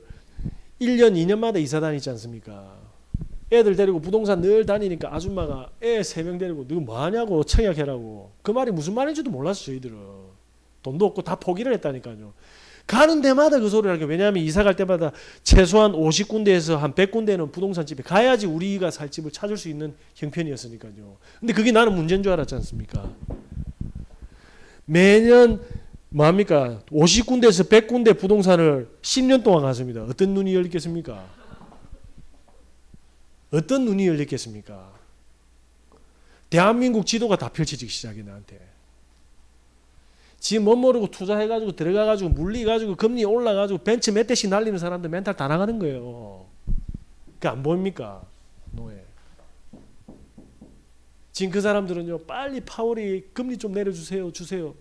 Speaker 1: 1년 2년마다 이사 다니지 않습니까? 애들 데리고 부동산 늘 다니니까 아줌마가 애 3명 데리고 너 뭐하냐고 청약해라고. 그 말이 무슨 말인지도 몰랐어 저희들은. 돈도 없고 다 포기를 했다니까요. 가는 데마다 그 소리를 하게. 왜냐하면 이사 갈 때마다 최소한 50군데에서 한 100군데는 부동산 집에 가야지 우리가 살 집을 찾을 수 있는 형편이었으니까요. 근데 그게 나는 문제인 줄 알았지 않습니까? 매년 뭐합니까? 50군데에서 100군데 부동산을 10년 동안 갔습니다. 어떤 눈이 열리겠습니까? 어떤 눈이 열리겠습니까? 대한민국 지도가 다 펼쳐지기 시작해 나한테. 지금 못 모르고 투자해가지고 들어가가지고 물리가지고 금리 올라가지고 벤츠 몇 대씩 날리는 사람들 멘탈 다 나가는 거예요. 그게 안 보입니까? 노예. 지금 그 사람들은요 빨리 파월이 금리 좀 내려주세요 주세요.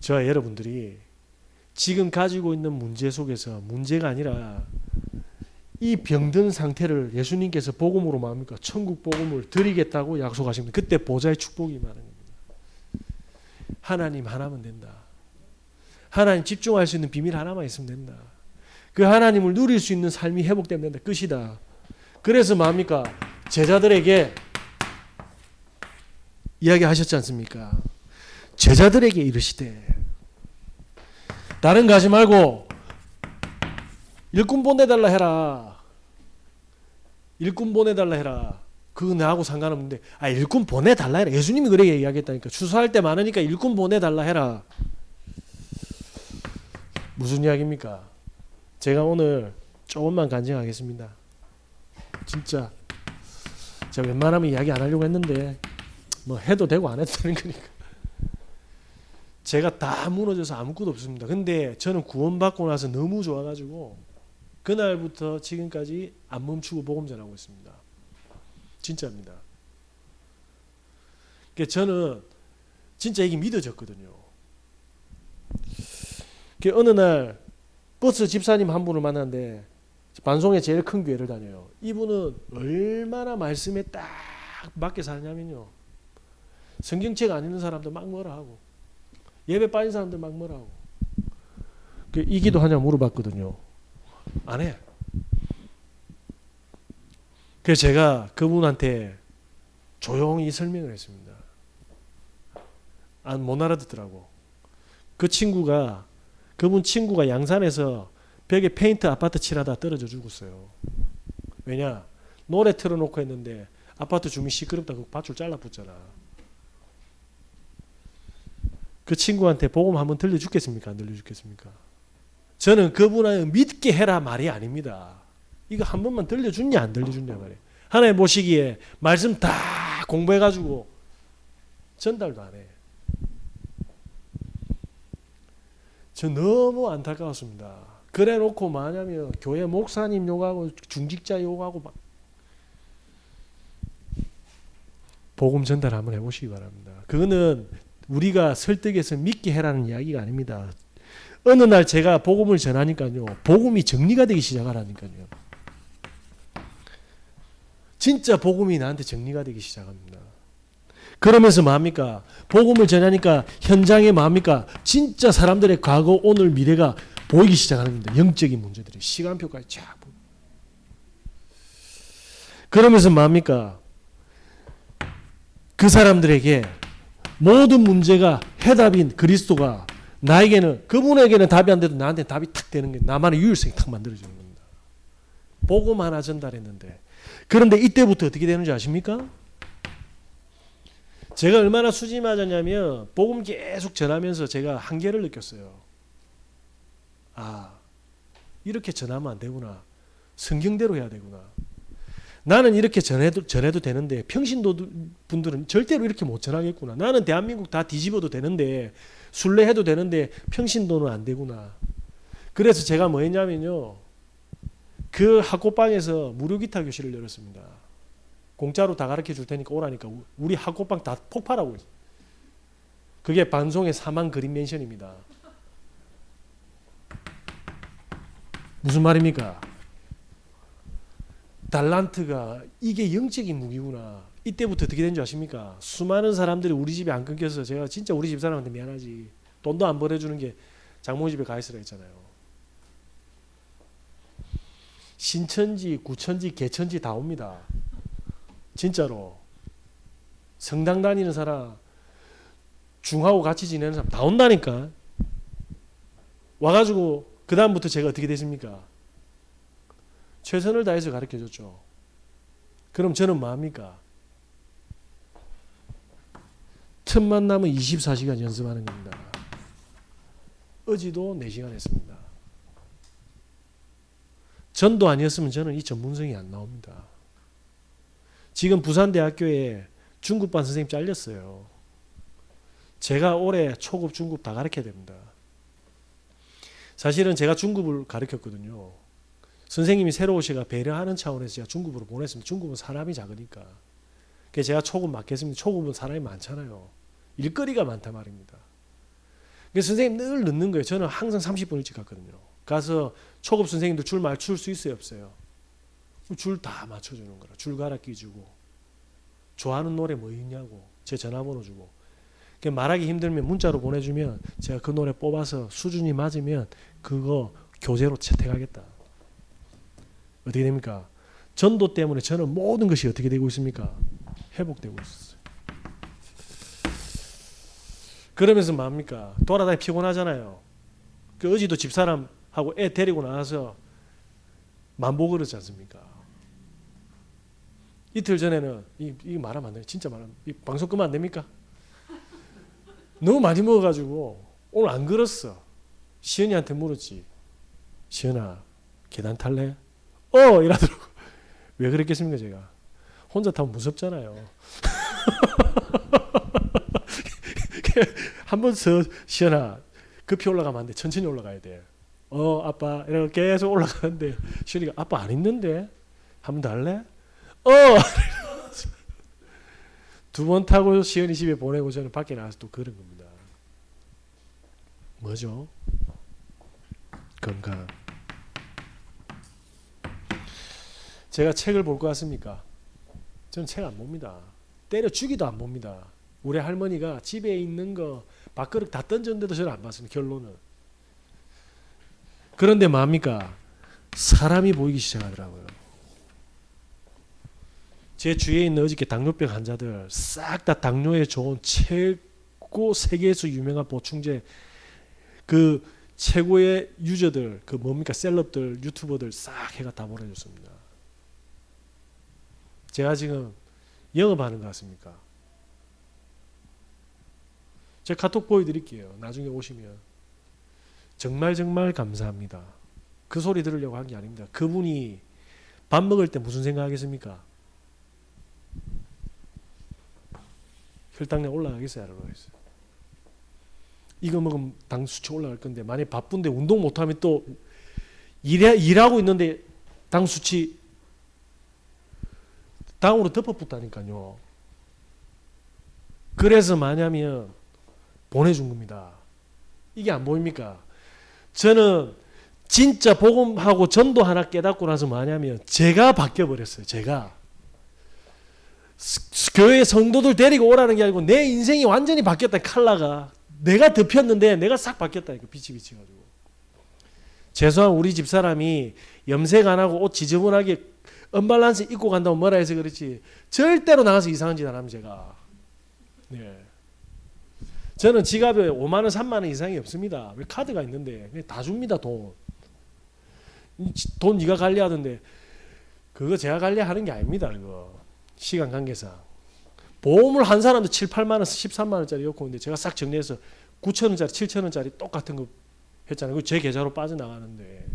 Speaker 1: 저와 여러분들이 지금 가지고 있는 문제 속에서 문제가 아니라 이 병든 상태를 예수님께서 복음으로 뭡니까? 천국 복음을 드리겠다고 약속하십니다. 그때 보좌의 축복이 임하는 겁니다. 하나님 하나면 된다. 하나님 집중할 수 있는 비밀 하나만 있으면 된다. 그 하나님을 누릴 수 있는 삶이 회복되면 된다. 끝이다. 그래서 뭡니까? 제자들에게 이야기하셨지 않습니까? 제자들에게 이르시되 다른 거 하지 말고 일꾼 보내달라 해라. 일꾼 보내달라 해라. 그거 나하고 상관없는데 일꾼 보내달라 해라. 예수님이 그렇게 이야기했다니까. 추수할 때 많으니까 일꾼 보내달라 해라. 무슨 이야기입니까? 제가 오늘 조금만 간증하겠습니다. 진짜 제가 웬만하면 이야기 안 하려고 했는데 뭐 해도 되고 안 해도 되는 거니까. 제가 다 무너져서 아무것도 없습니다. 근데 저는 구원받고 나서 너무 좋아가지고 그날부터 지금까지 안 멈추고 복음 전하고 있습니다. 진짜입니다. 그러니까 저는 진짜 이게 믿어졌거든요. 그러니까 어느 날 버스 집사님 한 분을 만났는데 반송에 제일 큰 교회를 다녀요. 이분은 얼마나 말씀에 딱 맞게 사냐면요. 성경책 안 읽는 사람들 막 뭐라 하고 예배 빠진 사람들 막 뭐라 하고 이 기도 하냐 물어봤거든요. 안 해. 그래서 제가 그분한테 조용히 설명을 했습니다. 못 알아듣더라고. 그분 친구가 양산에서 벽에 페인트 아파트 칠하다 떨어져 죽었어요. 왜냐? 노래 틀어놓고 했는데 아파트 주민 시끄럽다고 밧줄 잘라붙잖아. 그 친구한테 복음 한번 들려주겠습니까? 안 들려주겠습니까? 저는 그분한테 믿게 해라 말이 아닙니다. 이거 한 번만 들려줬냐 안 들려줬냐 말이에요. 하나님 보시기에 말씀 다 공부해가지고 전달도 안 해. 저 너무 안타까웠습니다. 그래 놓고 뭐냐면 교회 목사님 욕하고 중직자 욕하고 막 복음 전달 한번 해보시기 바랍니다. 그거는 우리가 설득해서 믿게 해라는 이야기가 아닙니다. 어느 날 제가 복음을 전하니까요, 복음이 정리가 되기 시작하라니까요. 진짜 복음이 나한테 정리가 되기 시작합니다. 그러면서 뭡니까? 복음을 전하니까 현장에 뭡니까? 진짜 사람들의 과거, 오늘, 미래가 보이기 시작합니다. 영적인 문제들이 시간표까지 쫙 보여. 그러면서 뭡니까? 그 사람들에게 모든 문제가 해답인 그리스도가 나에게는, 그분에게는 답이 안 돼도 나한테 답이 탁 되는 게, 나만의 유일성이 탁 만들어지는 겁니다. 복음 하나 전달했는데, 그런데 이때부터 어떻게 되는지 아십니까? 제가 얼마나 수지 맞았냐면 복음 계속 전하면서 제가 한계를 느꼈어요. 아, 이렇게 전하면 안 되구나. 성경대로 해야 되구나. 나는 이렇게 전해도 되는데 평신도 분들은 절대로 이렇게 못 전하겠구나. 나는 대한민국 다 뒤집어도 되는데, 순례해도 되는데 평신도는 안 되구나. 그래서 제가 뭐 했냐면요, 그 학고방에서 무료 기타 교실을 열었습니다. 공짜로 다 가르쳐 줄 테니까 오라니까 우리 학고방 다 폭발하고 있어요. 그게 방송의 사망 그린 멘션입니다. 무슨 말입니까? 달란트가 이게 영적인 무기구나. 이때부터 어떻게 된 줄 아십니까? 수많은 사람들이 우리 집에 안 끊겨서 제가 진짜 우리 집 사람한테 미안하지. 돈도 안 벌어주는 게 장모님 집에 가 있으라 했잖아요. 신천지, 구천지, 개천지 다 옵니다. 진짜로. 성당 다니는 사람, 중하고 같이 지내는 사람 다 온다니까. 와가지고 그 다음부터 제가 어떻게 됐습니까? 최선을 다해서 가르쳐줬죠. 그럼 저는 뭐합니까? 틈만 나면 24시간 연습하는 겁니다. 어제도 4시간 했습니다. 전도 아니었으면 저는 이 전문성이 안 나옵니다. 지금 부산대학교에 중급반 선생님 잘렸어요. 제가 올해 초급, 중급 다 가르쳐야 됩니다. 사실은 제가 중급을 가르쳤거든요. 선생님이 새로 오시가 배려하는 차원에서 제가 중급으로 보냈습니다. 중급은 사람이 작으니까. 그래서 제가 초급 맡겠습니다. 초급은 사람이 많잖아요. 일거리가 많단 말입니다. 그래서 선생님 늘 늦는 거예요. 저는 항상 30분 일찍 갔거든요. 가서 초급 선생님도 줄 맞출 수 있어요, 없어요? 줄 다 맞춰주는 거라. 줄 갈아 끼주고, 좋아하는 노래 뭐 있냐고, 제 전화번호 주고. 말하기 힘들면 문자로 보내주면 제가 그 노래 뽑아서 수준이 맞으면 그거 교재로 채택하겠다. 어떻게 됩니까? 전도 때문에 저는 모든 것이 어떻게 되고 있습니까? 회복되고 있었어요. 그러면서 뭡니까? 돌아다니 피곤하잖아요. 그 어제도 집사람하고 애 데리고 나와서 만보 걸었지 않습니까? 이틀 전에는 이거 말하면 안 돼요. 진짜 말하면 이 방송 끄면 안 됩니까? 너무 많이 먹어가지고 오늘 안 걸었어. 시연이한테 물었지. 시연아, 계단 탈래? 이러더라고. 왜 그랬겠습니까, 제가? 혼자 타면 무섭잖아요. 한 번 더, 시연아, 급히 올라가면 안 돼. 천천히 올라가야 돼. 아빠, 이렇게 계속 올라가는데, 시연이가, 아빠 안 있는데? 한 번 더 할래? 두 번 타고 시연이 집에 보내고 저는 밖에 나가서 또 그런 겁니다. 뭐죠? 건강. 제가 책을 볼 것 같습니까? 저는 책 안 봅니다. 때려 죽이도 안 봅니다. 우리 할머니가 집에 있는 거 밥그릇 다 던졌는데도 저는 안 봤습니다. 결론은. 그런데 뭡니까? 사람이 보이기 시작하더라고요. 제 주위에 있는 어저께 당뇨병 환자들 싹 다 당뇨에 좋은 최고 세계에서 유명한 보충제, 그 최고의 유저들, 그 뭡니까? 셀럽들, 유튜버들 싹 해가 다 보내줬습니다. 제가 지금 영업하는 것 같습니까? 제가 카톡 보여드릴게요. 나중에 오시면. 정말 정말 감사합니다. 그 소리 들으려고 한 게 아닙니다. 그분이 밥 먹을 때 무슨 생각하겠습니까? 혈당량 올라가겠어요, 안 올라가겠어요? 이거 먹으면 당 수치 올라갈 건데 만약 바쁜데 운동 못하면 또 일하고 있는데 당 수치 당으로 덮어붙다니까요. 그래서 뭐냐면 보내준 겁니다. 이게 안 보입니까? 저는 진짜 복음하고 전도 하나 깨닫고 나서 뭐냐면 제가 바뀌어버렸어요. 제가 교회 성도들 데리고 오라는 게 아니고 내 인생이 완전히 바뀌었다. 컬러가 내가 덮였는데 내가 싹 바뀌었다. 빛이 비쳐가지고. 최소한 우리 집사람이 염색 안 하고 옷 지저분하게 언밸런스 입고 간다고 뭐라 해서 그렇지 절대로 나가서 이상한 짓 안 합니다. 제가. 네. 저는 지갑에 5만 원 3만 원 이상이 없습니다. 왜 카드가 있는데 다 줍니다. 돈 네가 관리하던데 그거 제가 관리하는 게 아닙니다. 그거 시간 관계상 보험을 한 사람도 7, 8만 원 13만 원짜리 였고 근데 제가 싹 정리해서 9천 원짜리 7천 원짜리 똑같은 거 했잖아요. 제 계좌로 빠져나가는데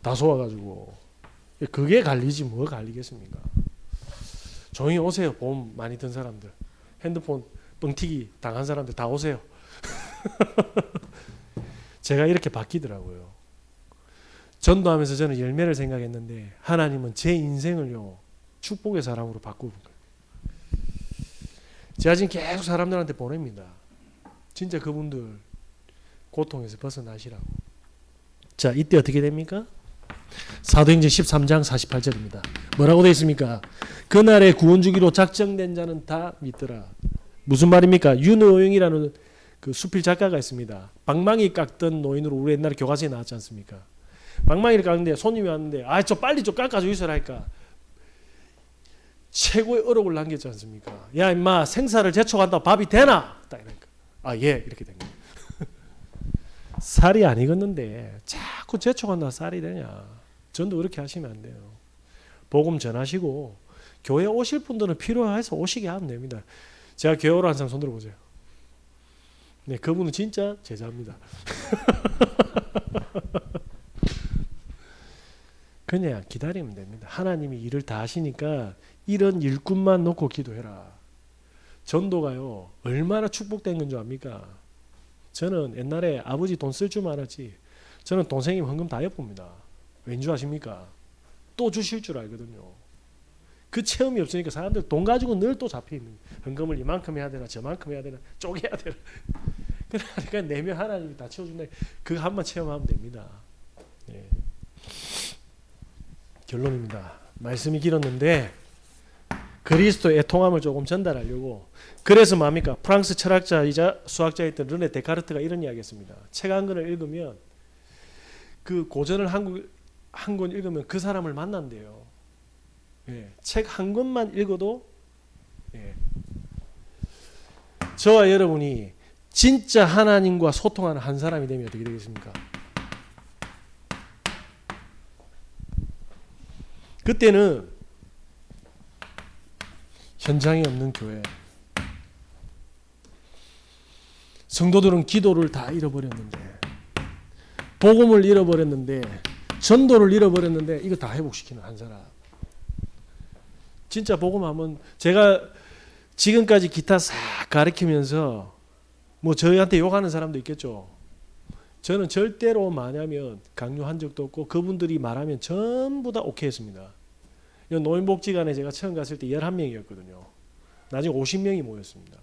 Speaker 1: 다 속아가지고 그게 관리지 뭐 관리겠습니까? 조용히 오세요. 보험 많이 든 사람들 핸드폰 뻥튀기 당한 사람들 다 오세요. 제가 이렇게 바뀌더라고요. 전도하면서 저는 열매를 생각했는데 하나님은 제 인생을요 축복의 사람으로 바꾸는 거예요. 제가 지금 계속 사람들한테 보냅니다. 진짜 그분들 고통에서 벗어나시라고. 자, 이때 어떻게 됩니까? 사도행전 13장 48절입니다. 뭐라고 되어 있습니까? 그날에 구원 주기로 작정된 자는 다 믿더라. 무슨 말입니까? 윤호영이라는 그 수필 작가가 있습니다. 방망이 깎던 노인으로 우리 옛날에 교과서에 나왔지 않습니까? 방망이를 깎는데 손님이 왔는데 저 빨리 좀 깎아줘 있으라니까 최고의 어록을 남겼지 않습니까? 야 임마 생사를 제쳐간다고 밥이 되나? 딱 이러니까 예 이렇게 된 거예요. 살이 안 익었는데 자꾸 제쳐간다고 쌀이 되냐? 전도 그렇게 하시면 안 돼요. 복음 전하시고 교회 오실 분들은 필요해서 오시게 하면 됩니다. 제가 교회 오라 항상 손 들어보세요. 네, 그분은 진짜 제자입니다. 그냥 기다리면 됩니다. 하나님이 일을 다 하시니까 이런 일꾼만 놓고 기도해라. 전도가요 얼마나 축복된 건 줄 압니까? 저는 옛날에 아버지 돈 쓸 줄만 알았지 저는 동생님 헌금 다 엿봅니다. 왠 줄 아십니까? 또 주실 줄 알거든요. 그 체험이 없으니까 사람들 돈 가지고 늘 또 잡혀있는 거예요. 헌금을 이만큼 해야 되나 저만큼 해야 되나 쪼개야 되나 그러니까 내면 하나님이 다 채워준다. 그거 한번 체험하면 됩니다. 네. 결론입니다. 말씀이 길었는데 그리스도의 통함을 조금 전달하려고 그래서 뭡니까? 프랑스 철학자이자 수학자였던 르네 데카르트가 이런 이야기 했습니다. 책 한 권을 읽으면 그 고전을 한 권 읽으면 그 사람을 만난대요. 예, 책 한 권만 읽어도 저와 여러분이 진짜 하나님과 소통하는 한 사람이 되면 어떻게 되겠습니까? 그때는 현장이 없는 교회 성도들은 기도를 다 잃어버렸는데 복음을 잃어버렸는데 전도를 잃어버렸는데 이거 다 회복시키는 한 사람. 진짜 복음하면 제가 지금까지 기타 싹 가르치면서 뭐 저희한테 욕하는 사람도 있겠죠. 저는 절대로 뭐냐면 강요한 적도 없고 그분들이 말하면 전부 다 오케이 했습니다. 노인복지관에 제가 처음 갔을 때 11명이었거든요. 나중에 50명이 모였습니다.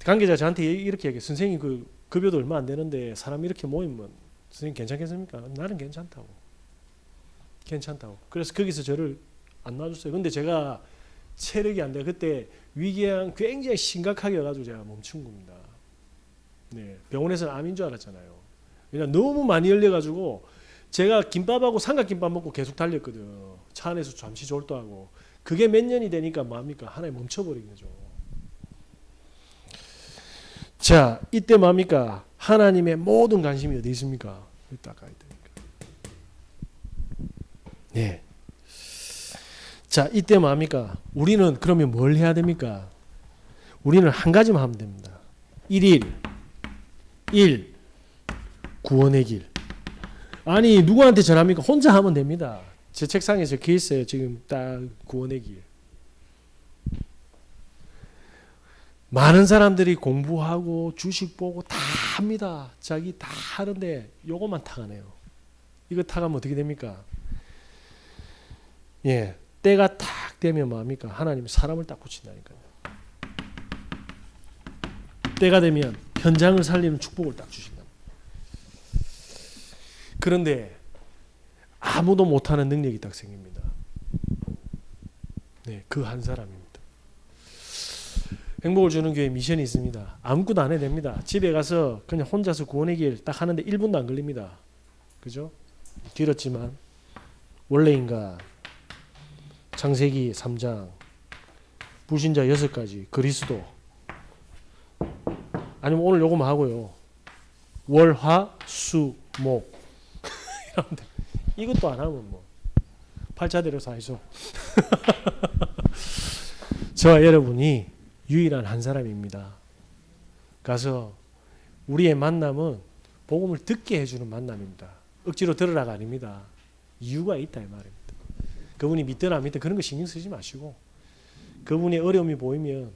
Speaker 1: 관계자 저한테 이렇게 얘기해요. 선생님 그 급여도 얼마 안 되는데 사람 이렇게 모이면 선생님 괜찮겠습니까? 나는 괜찮다고. 그래서 거기서 저를 안 놔줬어요. 근데 제가 체력이 안 돼요. 그때 위궤양 굉장히 심각하게 와가지고 제가 멈춘 겁니다. 네, 병원에서는 암인 줄 알았잖아요. 왜냐면 너무 많이 열려가지고 제가 김밥하고 삼각김밥 먹고 계속 달렸거든. 차 안에서 잠시 졸도하고. 그게 몇 년이 되니까 뭐합니까? 하나에 멈춰버린 거죠. 자, 이때 뭐합니까? 하나님의 모든 관심이 어디 있습니까? 딱 가야 되니까. 네. 자, 이때 뭐합니까? 우리는 그러면 뭘 해야 됩니까? 우리는 한 가지만 하면 됩니다. 1일 1. 구원의 길. 아니 누구한테 전합니까? 혼자 하면 됩니다. 제 책상에 적혀 있어요. 지금 딱 구원의 길. 많은 사람들이 공부하고 주식 보고 다 합니다. 자기 다 하는데 요것만 타가네요. 이거 타가면 어떻게 됩니까? 예, 때가 탁 되면 뭐합니까? 하나님이 사람을 딱 붙인다니까요. 때가 되면 현장을 살리는 축복을 딱 주신다. 그런데 아무도 못하는 능력이 딱 생깁니다. 네, 그 한 사람입니다. 행복을 주는 교회 미션이 있습니다. 아무것도 안 해도 됩니다. 집에 가서 그냥 혼자서 구원의 길 딱 하는데 1분도 안 걸립니다. 그죠? 길었지만 원래 인간, 창세기 3장, 불신자 6가지, 그리스도, 아니면 오늘 요거만 하고요. 월, 화, 수, 목. 이것도 안 하면 뭐 8자대로 사이소. 저와 여러분이 유일한 한 사람입니다. 가서 우리의 만남은 복음을 듣게 해주는 만남입니다. 억지로 들으라가 아닙니다. 이유가 있다 이 말입니다. 그분이 믿든 안 믿든 그런 거 신경 쓰지 마시고 그분의 어려움이 보이면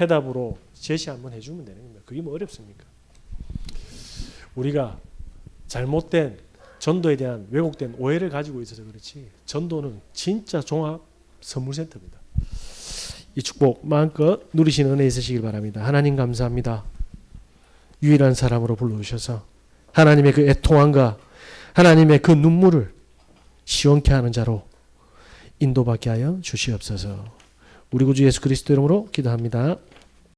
Speaker 1: 해답으로 제시 한번 해주면 되는 겁니다. 그게 뭐 어렵습니까? 우리가 잘못된 전도에 대한 왜곡된 오해를 가지고 있어서 그렇지 전도는 진짜 종합 선물센터입니다. 이 축복 마음껏 누리시는 은혜 있으시길 바랍니다. 하나님 감사합니다. 유일한 사람으로 불러주셔서 하나님의 그 애통함과 하나님의 그 눈물을 시원케 하는 자로 인도받게 하여 주시옵소서. 우리 구주 예수 그리스도 이름으로 기도합니다.